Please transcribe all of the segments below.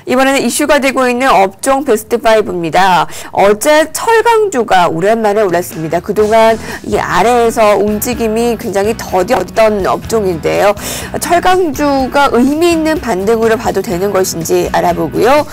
이번에는 이슈가 되고 있는 업종 베스트5입니다. 어제 철강주가 오랜만에 올랐습니다. 그동안 이 아래에서 움직임이 굉장히 더뎠던 업종인데요. 철강주가 의미 있는 반등으로 봐도 되는 것인지 알아보고요.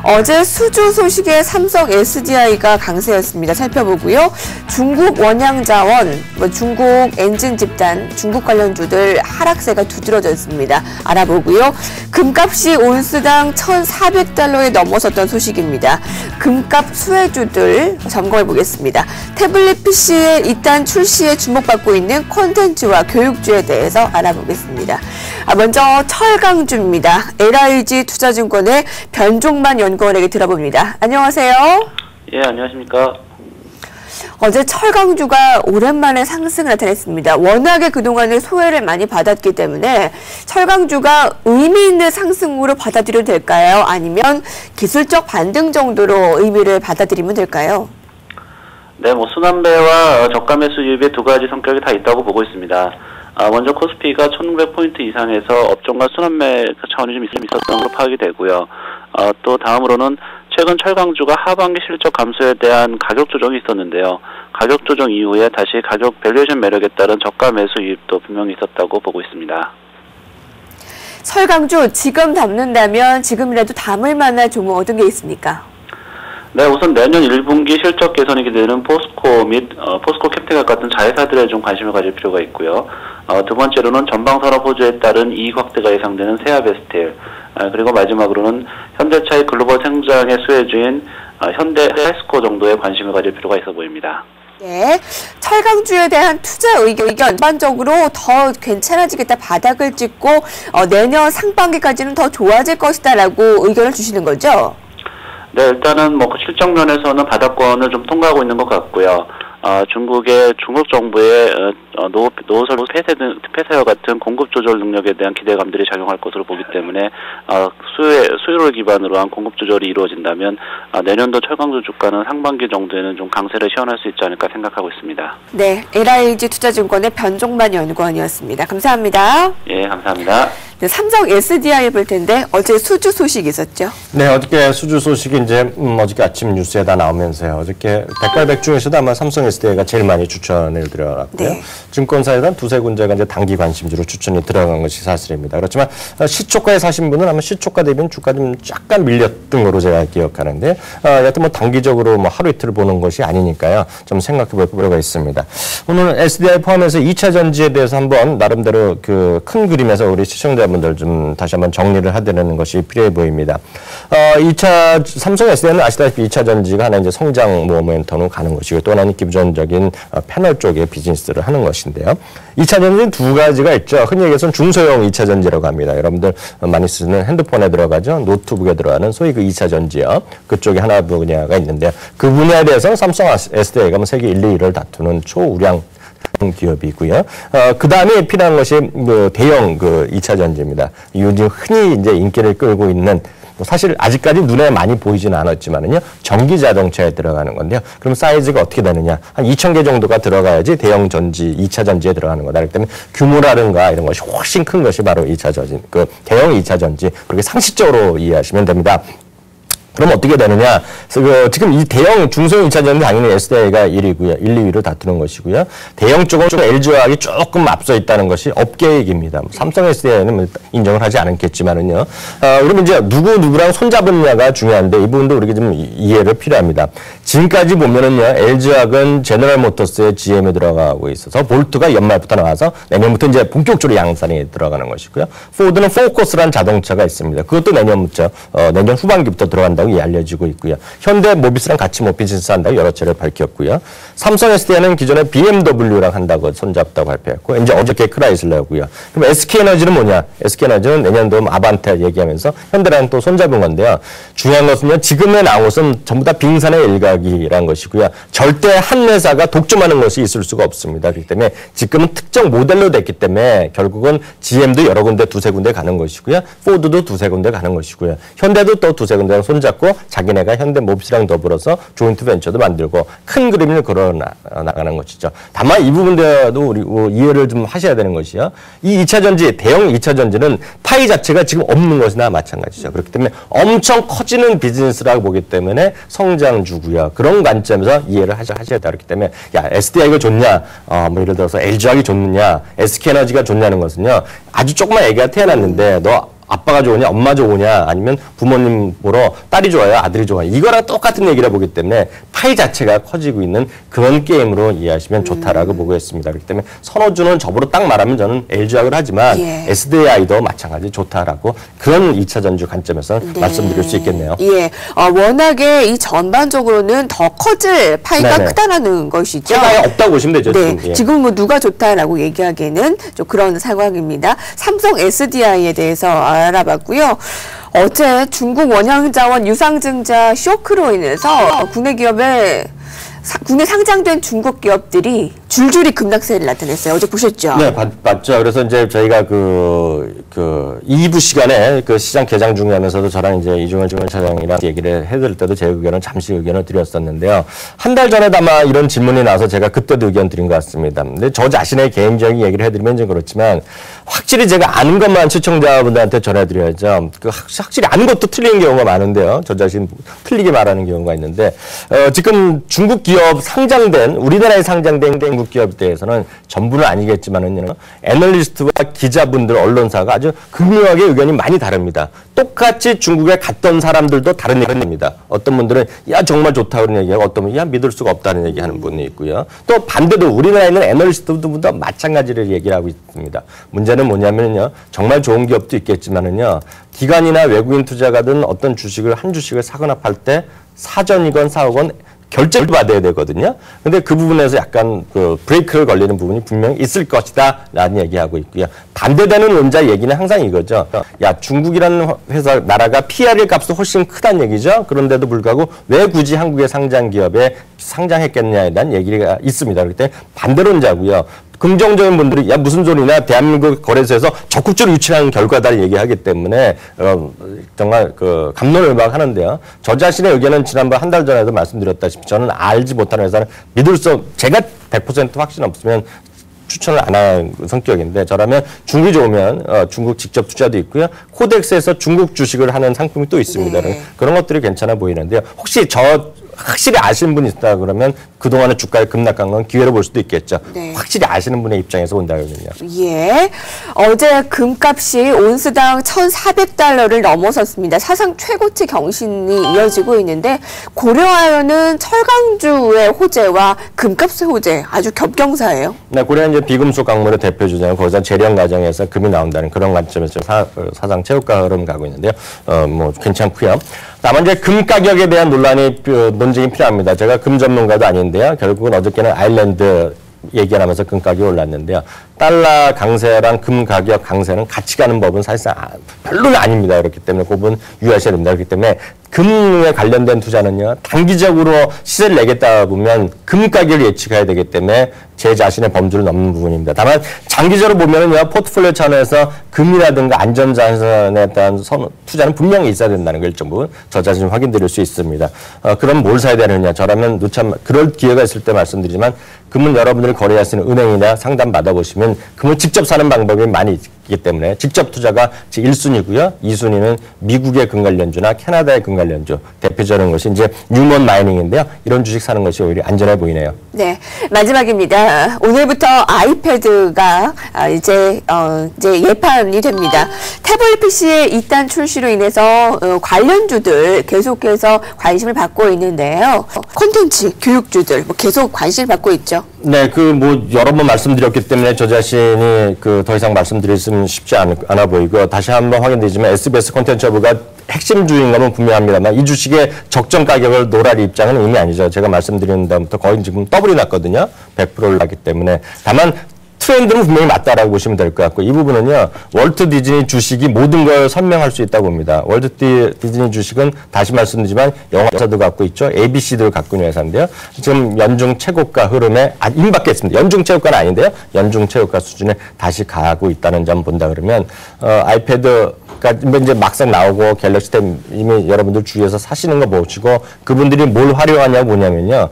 어제 수주 소식에 삼성 SDI가 강세였습니다. 살펴보고요. 중국 원양자원, 중국 엔진 집단, 중국 관련주들 하락세가 두드러졌습니다. 알아보고요. 금값이 온스당 1,400달러에 넘어섰던 소식입니다. 금값 수혜주들 점검해 보겠습니다. 태블릿 PC의 이딴 출시에 주목받고 있는 콘텐츠와 교육주에 대해서 알아보겠습니다. 먼저 철강주입니다. LIG 투자증권의 변종만 연구원에게 들어봅니다. 안녕하세요. 예, 안녕하십니까. 어제 철강주가 오랜만에 상승을 나타냈습니다. 워낙에 그동안에 소외를 많이 받았기 때문에 철강주가 의미 있는 상승으로 받아들여도 될까요? 아니면 기술적 반등 정도로 의미를 받아들이면 될까요? 네, 순환매와 저가 매수 유입의 두 가지 성격이 다 있다고 보고 있습니다. 먼저 코스피가 1,900포인트 이상에서 업종과 순환매 차원이 좀 있었던 걸로 파악이 되고요. 또 다음으로는 최근 철강주가 하반기 실적 감소에 대한 가격 조정이 있었는데요. 가격 조정 이후에 다시 가격 밸류에이션 매력에 따른 저가 매수 유입도 분명히 있었다고 보고 있습니다. 철강주 지금 담는다면 지금이라도 담을 만한 종목 어떤 게 있습니까? 네, 우선 내년 1분기 실적 개선이 기대되는 포스코 및 포스코 캡텍 같은 자회사들에 좀 관심을 가질 필요가 있고요. 두 번째로는 전방산업 호조에 따른 이익 확대가 예상되는 세아베스텔, 그리고 마지막으로는 현대차의 글로벌 성장의 수혜주인 현대 헬스코 정도에 관심을 가질 필요가 있어 보입니다. 네, 철강주에 대한 투자 의견 전반적으로 더 괜찮아지겠다, 바닥을 찍고 내년 상반기까지는 더 좋아질 것이다라고 의견을 주시는 거죠? 네, 일단은 그 실적 면에서는 바닥권을 좀 통과하고 있는 것 같고요. 중국 정부의 노설 폐쇄와 같은 공급 조절 능력에 대한 기대감들이 작용할 것으로 보기 때문에 수요를 기반으로 한 공급 조절이 이루어진다면 내년도 철강주 주가는 상반기 정도에는 좀 강세를 시현할 수 있지 않을까 생각하고 있습니다. 네, LIG 투자증권의 변종만 연구원이었습니다. 감사합니다. 예, 감사합니다. 네, 삼성 SDI 볼 텐데 어제 수주 소식이 있었죠? 네, 어저께 수주 소식이 이제 어저께 아침 뉴스에다 나오면서요. 어저께 백발백 중에서도 아마 삼성 SDI가 제일 많이 추천을 들어갔고요. 네. 증권사에다 두세 군데가 이제 단기 관심주로 추천이 들어간 것이 사실입니다. 그렇지만 시초가에 사신 분은 아마 시초가 대비는 주가 좀 약간 밀렸던 거로 제가 기억하는데, 여하튼 단기적으로 하루 이틀 보는 것이 아니니까요. 좀 생각해 볼 필요가 있습니다. 오늘 SDI 포함해서 2차 전지에 대해서 한번 나름대로 그 큰 그림에서 우리 시청자분들 좀 다시 한번 정리를 하려는 것이 필요해 보입니다. 삼성 SDI는 아시다시피 2차 전지가 하나 이제 성장 모멘텀으로 가는 것이고, 또 하나는 기본적인 패널 쪽의 비즈니스를 하는 것인데요. 2차 전지는 두 가지가 있죠. 흔히 얘기해서는 중소형 2차 전지라고 합니다. 여러분들 많이 쓰는 핸드폰에 들어가죠. 노트북에 들어가는 소위 그 2차 전지요. 그쪽에 하나 분야가 있는데요. 그 분야에 대해서 삼성 SDI가 세계 1, 2위를 다투는 초우량 기업이고요. 그 다음에 필요한 것이 대형 2차 전지입니다. 요즘 흔히 이제 인기를 끌고 있는, 사실 아직까지 눈에 많이 보이지는 않았지만은요, 전기 자동차에 들어가는 건데요. 그럼 사이즈가 어떻게 되느냐? 한 2,000개 정도가 들어가야지 대형 전지, 2차 전지에 들어가는 거다. 그렇기 때문에 규모라든가 이런 것이 훨씬 큰 것이 바로 2차 전지, 대형 2차 전지, 그렇게 상식적으로 이해하시면 됩니다. 그럼 어떻게 되느냐? 지금 이 대형 중소형 2차 전지는 당연히 SDI가 1위고요. 1, 2위를 다투는 것이고요. 대형 쪽은 LG화학이 조금 앞서 있다는 것이 업계 얘기입니다. 삼성 SDI는 인정을 하지 않겠지만은요. 그러면 이제 누구랑 손잡느냐가 중요한데, 이 부분도 우리가 좀 이해를 필요합니다. 지금까지 보면은요, LG화학은 제너럴모터스의 GM에 들어가고 있어서 볼트가 연말부터 나와서 내년부터 이제 본격적으로 양산에 들어가는 것이고요. 포드는 포커스라는 자동차가 있습니다. 그것도 내년 후반기부터 들어간다고 알려지고 있고요. 현대 모비스랑 같이 비즈니스 한다고 여러 차례 밝혔고요. 삼성 SDI는 기존에 BMW랑 한다고 손잡다고 발표했고, 이제 어저께 크라이슬러고요. 그럼 SK에너지는 뭐냐? SK에너지는 내년도 아반떼 얘기하면서 현대랑 또 손잡은 건데요. 중요한 것은요, 지금의 나웃은 전부 다 빙산의 일각이라는 것이고요. 절대 한 회사가 독점하는 것이 있을 수가 없습니다. 그렇기 때문에 지금은 특정 모델로 됐기 때문에 결국은 GM도 여러 군데, 두세 군데 가는 것이고요. 포드도 두세 군데 가는 것이고요. 현대도 또 두세 군데 손잡 잡고 자기네가 현대모비스랑 더불어서 조인트 벤처도 만들고 큰 그림을 그려 나가는 것이죠. 다만 이 부분도 우리 이해를 좀 하셔야 되는 것이요. 이 2차 전지, 대형 2차 전지는 파이 자체가 지금 없는 것이나 마찬가지죠. 그렇기 때문에 엄청 커지는 비즈니스라고 보기 때문에 성장주고요. 그런 관점에서 이해를 하셔야 된다. 그렇기 때문에 야 SDI가 좋냐, 뭐 예를 들어서 LG화학이 좋느냐, SK에너지가 좋냐는 것은요. 아주 조그만 애기가 태어났는데 너 아빠가 좋으냐, 엄마 좋으냐, 아니면 부모님 보러 딸이 좋아요, 아들이 좋아요. 이거랑 똑같은 얘기라 보기 때문에 파이 자체가 커지고 있는 그런 게임으로 이해하시면 좋다라고 보고 있습니다. 그렇기 때문에 선호주는 저보로 딱 말하면 저는 LG화학을 하지만 예. SDI도 마찬가지 좋다라고 그런 2차 전지 관점에서 말씀드릴 수 있겠네요. 예, 워낙에 이 전반적으로는 더 커질 파이가 네네. 크다라는 것이죠. 파이가 없다고 보시면 되죠. 네, 지금. 예. 지금 뭐 누가 좋다라고 얘기하기에는 좀 그런 상황입니다. 삼성 SDI에 대해서 알아봤고요. 어제 중국 원양자원 유상증자 쇼크로 인해서 국내 상장된 중국 기업들이 줄줄이 급락세를 나타냈어요. 어제 보셨죠? 네, 봤죠. 그래서 이제 저희가 그 2부 시간에 그 시장 개장 중에 하면서도 저랑 이제 이종열 차장이랑 얘기를 해드릴 때도 제 의견을 잠시 의견을 드렸었는데요. 한 달 전에도 아마 이런 질문이 나와서 제가 그때도 의견 드린 것 같습니다. 근데 저 자신의 개인적인 얘기를 해드리면 좀 그렇지만 확실히 제가 아는 것만 시청자분들한테 전해드려야죠. 그 확실히 아는 것도 틀리는 경우가 많은데요. 저 자신 틀리게 말하는 경우가 있는데 지금 중국 기업 상장된 우리나라에 상장된 중국 기업에 대해서는 전부는 아니겠지만은요. 애널리스트와 기자분들 언론사가 아주 극명하게 의견이 많이 다릅니다. 똑같이 중국에 갔던 사람들도 다른 얘기입니다. 어떤 분들은 야 정말 좋다 그런 얘기하고 어떤 분은 야 믿을 수가 없다는 얘기하는 분이 있고요. 또 반대로 우리나라에 있는 애널리스트들도 마찬가지를 얘기를 하고 있습니다. 문제는 뭐냐면요. 정말 좋은 기업도 있겠지만은요. 기관이나 외국인 투자가든 어떤 주식을 한 주식을 사거나 팔 때 사전이건 사오건 결제를 받아야 되거든요. 근데 그 부분에서 약간 그 브레이크를 걸리는 부분이 분명히 있을 것이다 라는 얘기하고 있고요. 반대되는 논자 얘기는 항상 이거죠. 야 중국이라는 회사 나라가 PR의 값도 훨씬 크다는 얘기죠. 그런데도 불구하고 왜 굳이 한국의 상장 기업에 상장했겠냐에 대한 얘기가 있습니다. 그렇기 때문에 반대론자고요. 긍정적인 분들이 야 무슨 소리냐 대한민국 거래소에서 적극적으로 유치하는 결과다를 얘기하기 때문에 정말 그 갑론을박하는데요. 저 자신의 의견은 지난번 한 달 전에도 말씀드렸다시피 저는 알지 못하는 회사는 믿을 수 제가 100% 확신 없으면 추천을 안 하는 성격인데 저라면 중국이 좋으면 중국 직접 투자도 있고요. 코덱스에서 중국 주식을 하는 상품이 또 있습니다. 네. 그런 것들이 괜찮아 보이는데요. 혹시 확실히 아시는 분이 있다 그러면 그동안의 주가의 급락한 건 기회로 볼 수도 있겠죠. 네. 확실히 아시는 분의 입장에서 본다면요. 예. 어제 금값이 온스당 1,400달러를 넘어섰습니다. 사상 최고치 경신이 이어지고 있는데 고려아연은 철강주의 호재와 금값의 호재 아주 겹경사예요. 네, 고려는 이제 비금속 광물의 대표 주자는 거기서 재련 과정에서 금이 나온다는 그런 관점에서 사상 최고가 흐름 가고 있는데요. 뭐 괜찮고요. 다만 이제 금 가격에 대한 논쟁이 필요합니다. 제가 금 전문가도 아닌데요. 결국은 어저께는 아일랜드 얘기하면서 금 가격이 올랐는데요. 달러 강세랑 금 가격 강세는 같이 가는 법은 사실상 별로는 아닙니다. 그렇기 때문에 그 부분 유의하셔야 됩니다. 그렇기 때문에 금에 관련된 투자는요. 단기적으로 시세를 내겠다 보면 금 가격을 예측해야 되기 때문에 제 자신의 범주를 넘는 부분입니다. 다만 장기적으로 보면은요. 포트폴리오 차원에서 금이라든가 안전자산에 대한 투자는 분명히 있어야 된다는 걸 일정 부분 저 자신 확인드릴 수 있습니다. 그럼 뭘 사야 되느냐. 저라면 누참 그럴 기회가 있을 때 말씀드리지만 금은 여러분들이 거래하시는 은행이나 상담 받아보시면 금을 직접 사는 방법이 많이 있기 때문에 직접 투자가 1순위고요. 2순위는 미국의 금관련주나 캐나다의 금관련주. 대표적인 것이 이제 뉴먼 마이닝인데요. 이런 주식 사는 것이 오히려 안전해 보이네요. 네, 마지막입니다. 오늘부터 아이패드가 이제 예판이 됩니다. 태블릿 PC의 2단 출시로 인해서 관련주들 계속해서 관심을 받고 있는데요. 콘텐츠, 교육주들 계속 관심을 받고 있죠. 네, 뭐 여러 번 말씀드렸기 때문에 저 자신이 더 이상 말씀드리면 쉽지 않아 보이고 다시 한번 확인되지만 SBS 콘텐츠부가 핵심주인 것은 분명합니다만 이 주식의 적정 가격을 노랄 입장은 의미 아니죠. 제가 말씀드리는 다음부터 거의 지금 더블이 났거든요. 100% 올랐기 때문에. 다만 트렌드는 분명히 맞다라고 보시면 될 것 같고 이 부분은요. 월트 디즈니 주식이 모든 걸 설명할 수 있다고 봅니다. 월트 디즈니 주식은 다시 말씀드리지만 영화사도 갖고 있죠. ABC도 갖고 있는 회사인데요. 지금 연중 최고가 흐름에 임박했습니다. 연중 최고가는 아닌데요. 연중 최고가 수준에 다시 가고 있다는 점 본다 그러면 아이패드 그러니까 이제 막상 나오고 갤럭시 탭 이미 여러분들 주위에서 사시는 거 보시고 그분들이 뭘 활용하냐고 보냐면요.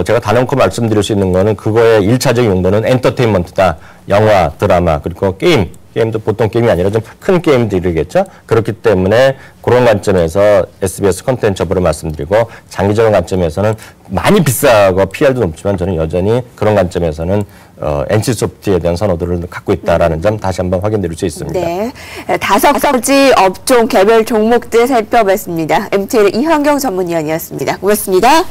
제가 단언코 말씀드릴 수 있는 거는 그거의 1차적인 용도는 엔터테인먼트다. 영화, 드라마, 그리고 게임도 보통 게임이 아니라 좀 큰 게임들이겠죠. 그렇기 때문에 그런 관점에서 SBS 콘텐츠 업으로 말씀드리고 장기적인 관점에서는 많이 비싸고 PR도 높지만 저는 여전히 그런 관점에서는 NC소프트에 대한 선호도를 갖고 있다라는 점 다시 한번 확인드릴 수 있습니다. 네, 5가지 업종 개별 종목들 살펴봤습니다. MTL 이환경 전문위원이었습니다. 고맙습니다.